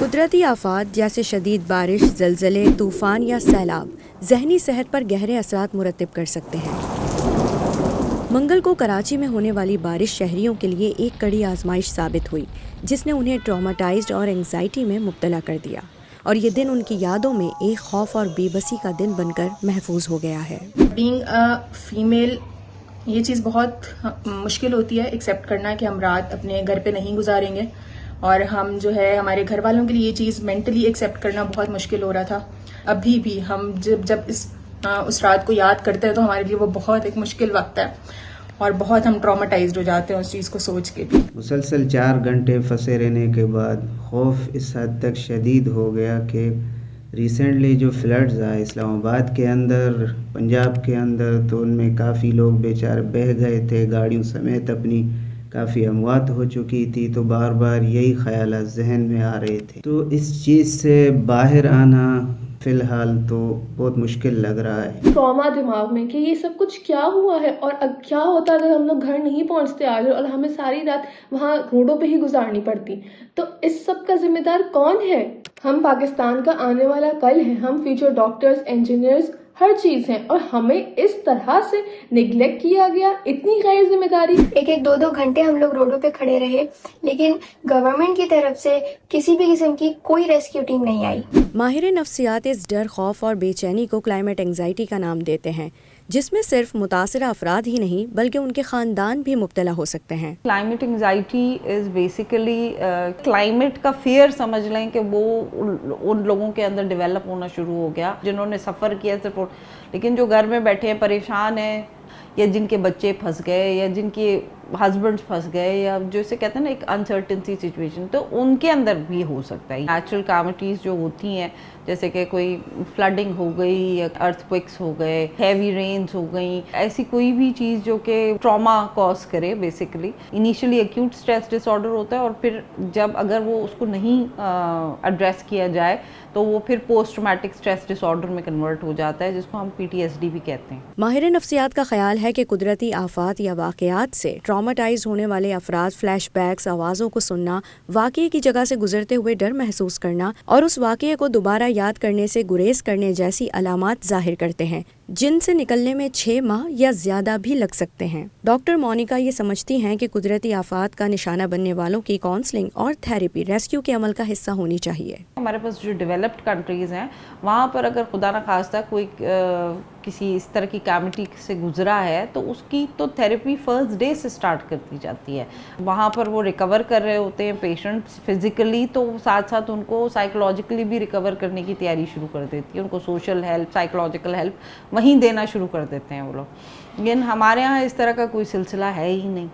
قدرتی آفات جیسے شدید بارش، زلزلے، طوفان یا سیلاب ذہنی صحت پر گہرے اثرات مرتب کر سکتے ہیں۔ منگل کو کراچی میں ہونے والی بارش شہریوں کے لیے ایک کڑی آزمائش ثابت ہوئی، جس نے انہیں ٹرامیٹائزڈ اور انگزائٹی میں مبتلا کر دیا، اور یہ دن ان کی یادوں میں ایک خوف اور بے بسی کا دن بن کر محفوظ ہو گیا ہے۔ بینگ فیمیل یہ چیز بہت مشکل ہوتی ہے ایکسیپٹ کرنا کہ ہم رات اپنے گھر پہ نہیں گزاریں گے، اور ہم جو ہے ہمارے گھر والوں کے لیے یہ چیز مینٹلی ایکسیپٹ کرنا بہت مشکل ہو رہا تھا۔ ابھی بھی ہم جب اس رات کو یاد کرتے ہیں تو ہمارے لیے وہ بہت ایک مشکل وقت ہے، اور بہت ہم ٹرامیٹائزڈ ہو جاتے ہیں اس چیز کو سوچ کے بھی۔ مسلسل 4 گھنٹے پھنسے رہنے کے بعد خوف اس حد تک شدید ہو گیا کہ ریسنٹلی جو فلڈز آئے اسلام آباد کے اندر، پنجاب کے اندر، تو ان میں کافی لوگ بیچارے بہہ گئے تھے، گاڑیوں سمیت اپنی کافی اموات ہو چکی تھی، تو بار بار یہی خیالات ذہن میں آ رہے تھے۔ تو اس چیز سے باہر آنا فی الحال تو بہت مشکل لگ رہا ہے۔ ٹراما دماغ میں کہ یہ سب کچھ کیا ہوا ہے، اور اب کیا ہوتا اگر ہم لوگ گھر نہیں پہنچتے آج، اور ہمیں ساری رات وہاں روڈوں پہ ہی گزارنی پڑتی، تو اس سب کا ذمہ دار کون ہے؟ ہم پاکستان کا آنے والا کل ہیں، ہم فیوچر ڈاکٹرز، انجینئرز، ہر چیز ہیں، اور ہمیں اس طرح سے نیگلیکٹ کیا گیا، اتنی غیر ذمہ داری۔ ایک 2 گھنٹے ہم لوگ روڈوں پہ کھڑے رہے، لیکن گورنمنٹ کی طرف سے کسی بھی قسم کی کوئی ریسکیو ٹیم نہیں آئی۔ ماہر نفسیات اس ڈر، خوف اور بے چینی کو کلائمیٹ انگزائٹی کا نام دیتے ہیں، جس میں صرف متاثرہ افراد ہی نہیں بلکہ ان کے خاندان بھی مبتلا ہو سکتے ہیں۔ Climate anxiety is basically climate کا فیئر سمجھ لیں کہ وہ ان لوگوں کے اندر ڈیولپ ہونا شروع ہو گیا جنہوں نے سفر کیا صرف، لیکن جو گھر میں بیٹھے ہیں پریشان ہیں، یا جن کے بچے پھنس گئے، یا جن کے ہسبینڈ پھنس گئے، یا جو اسے کہتے ہیں نا ایک انسرٹن سی سچویشن، تو ان کے اندر بھی ہو سکتا ہے۔ نیچرل کیلامٹیز جو ہوتی ہیں جیسے کہ کوئی فلڈنگ ہو گئی، یا ارتھ کوئکس ہو گئے، ہیوی رینز ہو گئیں، ایسی کوئی بھی چیز جو کہ ٹراما کاز کرے، basically initially acute stress dis order ہوتا ہے، اور پھر جب اگر وہ اس کو نہیں ایڈریس کیا جائے تو وہ پھر post traumatic stress dis order میں کنورٹ ہو جاتا ہے، جس کو ہم PTSD بھی کہتے ہیں۔ ماہر نفسیات کا خیال ہے کہ قدرتی آفات یا واقعات سے ٹرامیٹائز ہونے والے افراد فلیش بیکس، آوازوں کو سننا، واقعے کی جگہ سے گزرتے ہوئے ڈر محسوس کرنا اور اس واقعے کو دوبارہ یاد کرنے سے گریز کرنے جیسی علامات ظاہر کرتے ہیں، جن سے نکلنے میں 6 ماہ یا زیادہ بھی لگ سکتے ہیں۔ ڈاکٹر مونیکا یہ سمجھتی ہیں کہ قدرتی آفات کا نشانہ بننے والوں کی کاؤنسلنگ اور تھراپی ریسکیو کے عمل کا حصہ ہونی چاہیے۔ ہمارے پاس جو ڈیولپڈ کنٹریز ہیں وہاں پر اگر خدا نخواستہ کوئی کسی اس طرح کی کیلامٹی سے گزرا ہے تو اس کی تو تھراپی فرسٹ ڈے سے سٹارٹ کر دی جاتی ہے۔ وہاں پر وہ ریکور کر رہے ہوتے ہیں پیشنٹس فزیکلی، تو ساتھ ساتھ ان کو سائیکولوجیکلی بھی ریکور کرنے کی تیاری شروع کر دیتی ہے، ان کو سوشل ہیلپ، سائیکولوجیکل ہیلپ وہیں دینا شروع کر دیتے ہیں وہ لوگ، لیکن ہمارے ہاں اس طرح کا کوئی سلسلہ ہے ہی نہیں۔